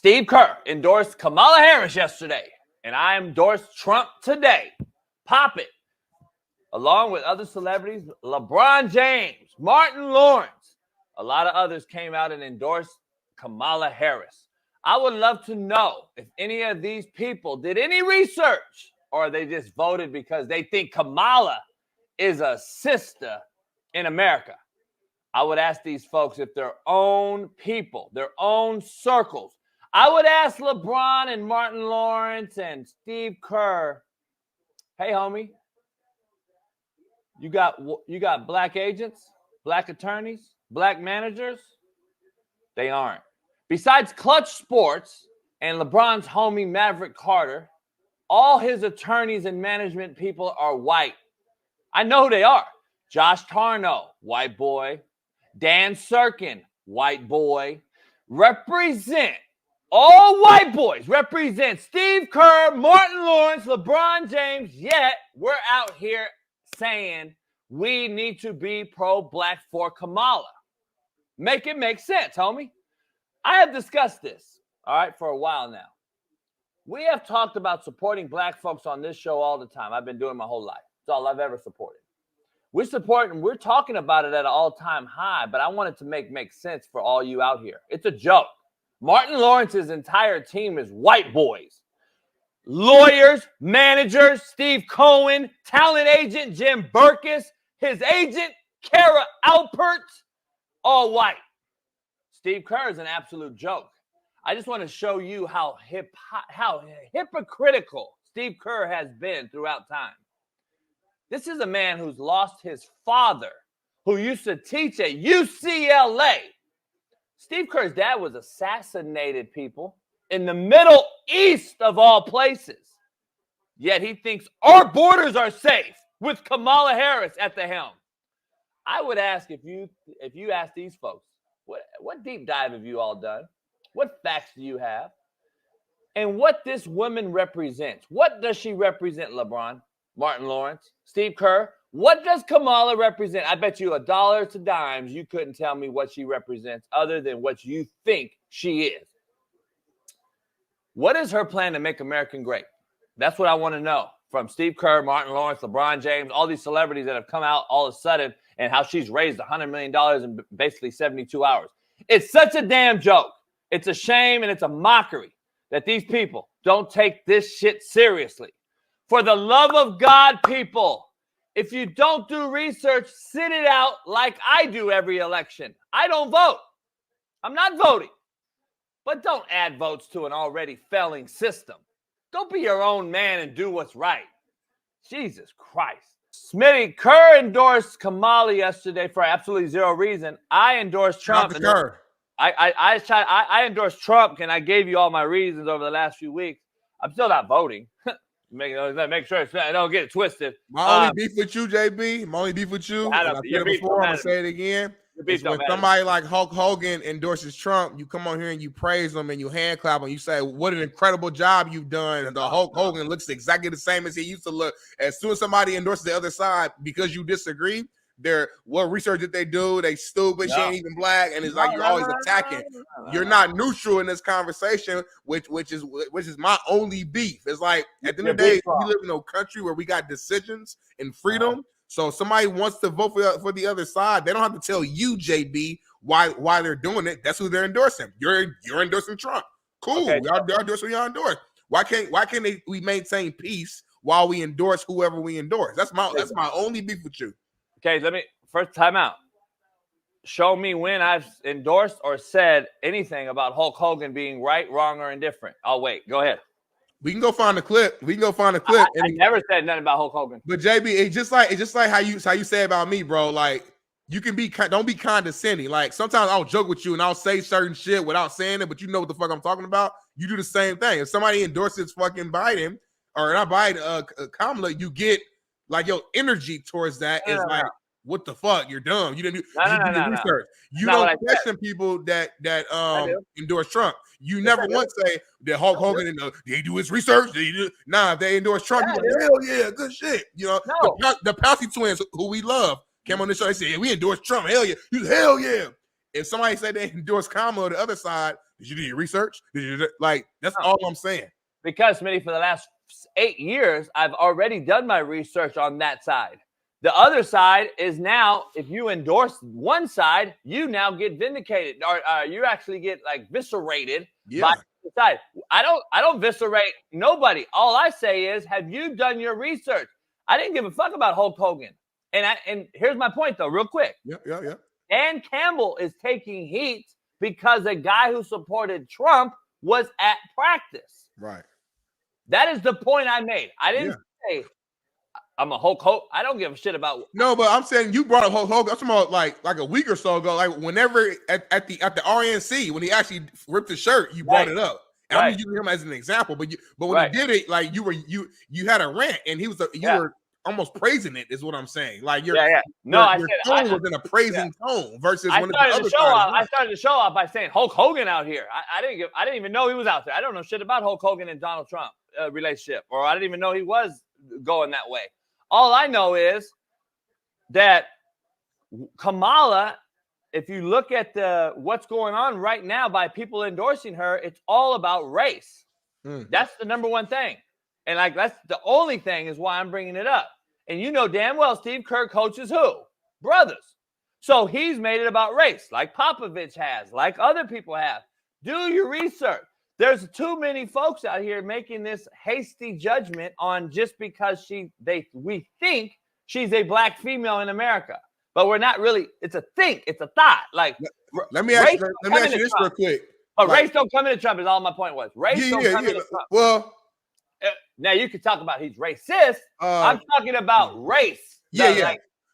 Steve Kerr endorsed Kamala Harris yesterday, and I endorsed Trump today. Pop it. Along with other celebrities, LeBron James, Martin Lawrence, a lot of others came out and endorsed Kamala Harris. I would love to know if any of these people did any research or they just voted because they think Kamala is a sister in America. I would ask these folks if their own people, their own circles. I would ask LeBron and Martin Lawrence and Steve Kerr, hey, homie, you got black agents, black attorneys, black managers? They aren't. Besides Clutch Sports and LeBron's homie Maverick Carter, all his attorneys and management people are white. I know who they are. Josh Tarnow, white boy. Dan Serkin, white boy. Represent all white boys. Represent Steve Kerr, Martin Lawrence, LeBron James. Yet we're out here saying we need to be pro-black for Kamala. Make it make sense, homie. I have discussed this, all right, for a while now. We have talked about supporting black folks on this show all the time. I've been doing my whole life. It's all I've ever supported. We're talking about it at an all-time high, but I want it to make sense for all you out here. It's a joke. Martin Lawrence's entire team is white boys. Lawyers, managers, Steve Cohen, talent agent Jim Burkus, his agent, Kerr Alpert, all white. Steve Kerr is an absolute joke. I just want to show you how hypocritical Steve Kerr has been throughout time. This is a man who's lost his father, who used to teach at UCLA. Steve Kerr's dad was assassinated, people, in the Middle East of all places. Yet he thinks our borders are safe with Kamala Harris at the helm. I would ask if you ask these folks, what deep dive have you all done? What facts do you have? And what this woman represents? What does she represent, LeBron, Martin Lawrence, Steve Kerr? What does Kamala represent? I bet you $1 to dimes you couldn't tell me what she represents other than what you think she is. What is her plan to make America great? That's what I want to know from Steve Kerr, Martin Lawrence, LeBron James, all these celebrities that have come out all of a sudden, and how she's raised $100 million in basically 72 hours. It's such a damn joke. It's a shame and it's a mockery that these people don't take this shit seriously. For the love of God, people, if you don't do research, sit it out like I do every election. I don't vote. I'm not voting. But don't add votes to an already failing system. Don't be your own man and do what's right. Jesus Christ. Smitty, Kerr endorsed Kamala yesterday for absolutely zero reason. I endorsed Trump. Kerr. I endorsed Trump, and I gave you all my reasons over the last few weeks. I'm still not voting. Make sure I don't get it twisted. My only beef with you, JB. My only beef with you. And I said it before. I'm gonna say it again. When somebody like Hulk Hogan endorses Trump, you come on here and you praise him and you hand clap and you say, "What an incredible job you've done." And the Hulk Hogan looks exactly the same as he used to look. As soon as somebody endorses the other side because you disagree, what research did they do? They stupid. She ain't even black, and it's like you're always attacking. You're not neutral in this conversation, which is my only beef. It's like at the end of the day, we live in a country where we got decisions and freedom. So if somebody wants to vote for the other side, they don't have to tell you, JB, why they're doing it. That's who they're endorsing. You're endorsing Trump. Cool. Okay, y'all endorse what y'all endorse. Why can't we maintain peace while we endorse whoever we endorse? That's my only beef with you. Okay, let me first time out. Show me when I've endorsed or said anything about Hulk Hogan being right, wrong, or indifferent. I'll wait. Go ahead. We can go find a clip. I never said nothing about Hulk Hogan. But JB, it's just like how you say about me, bro. Like you can don't be condescending. Like sometimes I'll joke with you and I'll say certain shit without saying it, but you know what the fuck I'm talking about. You do the same thing. If somebody endorses fucking Biden or not Biden, Kamala, you get like your energy towards that is like, what the fuck? You're dumb. You didn't do research. You don't question people that endorse Trump. You never once say that Hulk Hogan did he do his research? If they endorse Trump, you go, hell yeah, good shit. You know, the Palsy twins who we love came on the show. They said, yeah, we endorse Trump. Hell yeah. Hell yeah. if somebody said they endorse Kamala on the other side, did you do your research? That's all I'm saying. Because, Smitty, for the last 8 years, I've already done my research on that side. The other side is now, if you endorse one side, you now get vindicated, or you actually get viscerated by the side. I don't viscerate nobody. All I say is, have you done your research? I didn't give a fuck about Hulk Hogan. And here's my point, though, real quick. Yeah. Dan Campbell is taking heat because a guy who supported Trump was at practice. Right. That is the point I made. I didn't say I'm a Hulk Hogan. I don't give a shit about. No, but I'm saying you brought up Hulk Hogan. I'm talking about like a week or so ago. Like whenever at the RNC when he actually ripped the shirt, you brought it up. And I'm using him as an example. But when he did it, like you had a rant, and you were almost praising it. Is what I'm saying. Like your tone was in a praising tone versus when I started the show off by saying Hulk Hogan out here. I didn't even know he was out there. I don't know shit about Hulk Hogan and Donald Trump relationship, or I didn't even know he was going that way. All I know is that Kamala, if you look at what's going on right now by people endorsing her, it's all about race. That's the number one thing. And that's the only thing is why I'm bringing it up. And you know damn well Steve Kerr coaches who? Brothers. So he's made it about race, like Popovich has, like other people have. Do your research. There's too many folks out here making this hasty judgment on just because we think she's a black female in America. But we're not really. It's a think. It's a thought. Let me ask you this real quick. But race don't come into Trump is all my point was. Race don't come into Trump. Well, now you can talk about he's racist. I'm talking about race.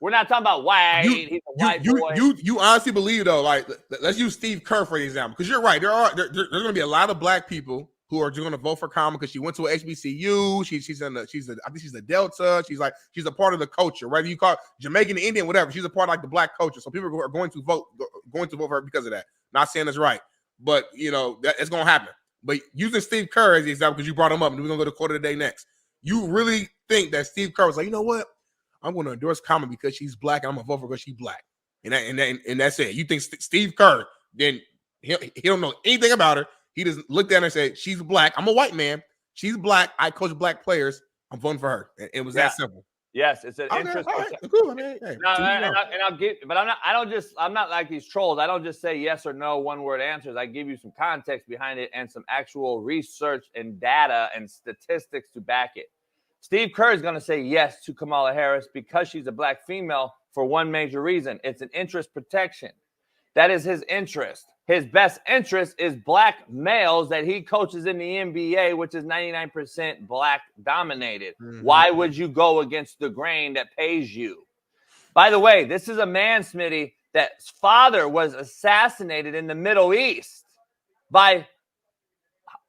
We're not talking about white. He's a white boy. You honestly believe though, let's use Steve Kerr for example, because you're right. There's going to be a lot of black people who are going to vote for Kamala because she went to a HBCU. I think she's a Delta. She's a part of the culture, whether you call it Jamaican, Indian, whatever. She's a part of the black culture. So people are going to vote for her because of that. Not saying that's right, but it's going to happen. But using Steve Kerr as the example because you brought him up, and we're going to go to quarter of the day next. You really think that Steve Kerr was like, you know what? I'm going to endorse Kamala because she's black, and I'm going to vote for her because she's black. And that's it. You think Steve Kerr, then he don't know anything about her. He just looked at her and said, she's black. I'm a white man. She's black. I coach black players. I'm voting for her. It was that simple. Yes, it's an interesting. Right. Cool. I mean, hey, I'm not like these trolls. I don't just say yes or no one-word answers. I give you some context behind it and some actual research and data and statistics to back it. Steve Kerr is going to say yes to Kamala Harris because she's a black female for one major reason. It's an interest protection. That is his interest. His best interest is black males that he coaches in the NBA, which is 99% black dominated. Mm-hmm. Why would you go against the grain that pays you? By the way, this is a man, Smitty, that's father was assassinated in the Middle East by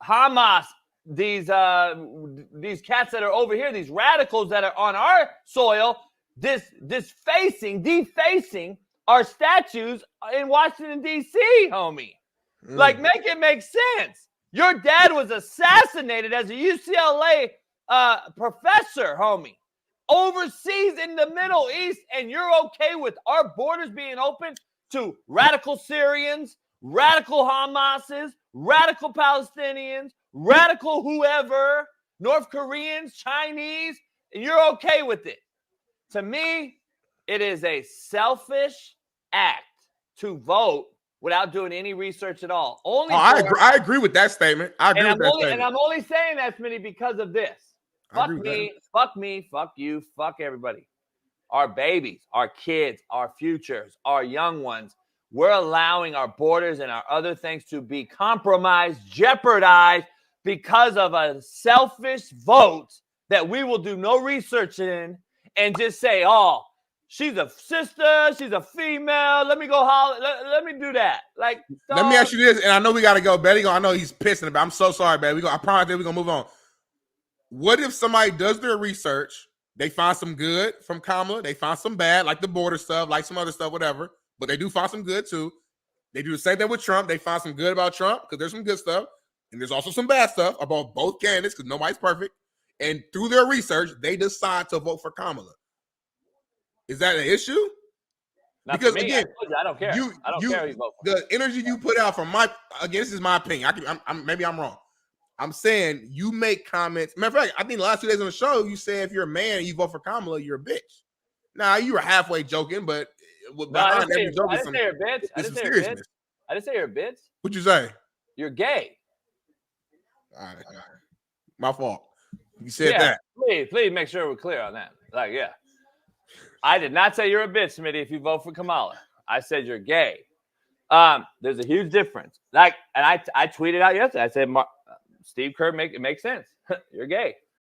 Hamas. These cats that are over here, these radicals that are on our soil, defacing our statues in Washington, D.C., homie. Like, make it make sense. Your dad was assassinated as a UCLA professor, homie, overseas in the Middle East, and you're okay with our borders being open to radical Syrians, radical Hamases, radical Palestinians, radical whoever, North Koreans, Chinese, and you're okay with it. To me, it is a selfish act to vote without doing any research at all. I agree with that statement. And I'm only saying that, Smitty, because of this. Fuck me, fuck you, fuck everybody. Our babies, our kids, our futures, our young ones. We're allowing our borders and our other things to be compromised, jeopardized because of a selfish vote that we will do no research in and just say, oh, she's a sister, she's a female. Let me go holler. Let me do that. Like, let me ask you this, and I know we got to go, Betty. I know he's pissing about. I'm so sorry, baby. I promise that we're gonna move on. What if somebody does their research? They find some good from Kamala. They find some bad, like the border stuff, like some other stuff, whatever. But they do find some good too. They do the same thing with Trump. They find some good about Trump because there's some good stuff, and there's also some bad stuff about both candidates because nobody's perfect. And through their research, they decide to vote for Kamala. Is that an issue? Not because for me. again, I don't care. I don't care who you vote for. The energy you put out from this is my opinion. Maybe I'm wrong. I'm saying you make comments. Matter of fact, I think the last 2 days on the show, you said if you're a man and you vote for Kamala, you're a bitch. Now you were halfway joking, but behind every joke is some seriousness. I didn't say you're a bitch. What'd you say? You're gay. All right. My fault. You said that. Please make sure we're clear on that. Like, yeah. I did not say you're a bitch, Smitty, if you vote for Kamala. I said you're gay. There's a huge difference. Like, and I tweeted out yesterday. I said, Steve Kerr, it makes sense. You're gay.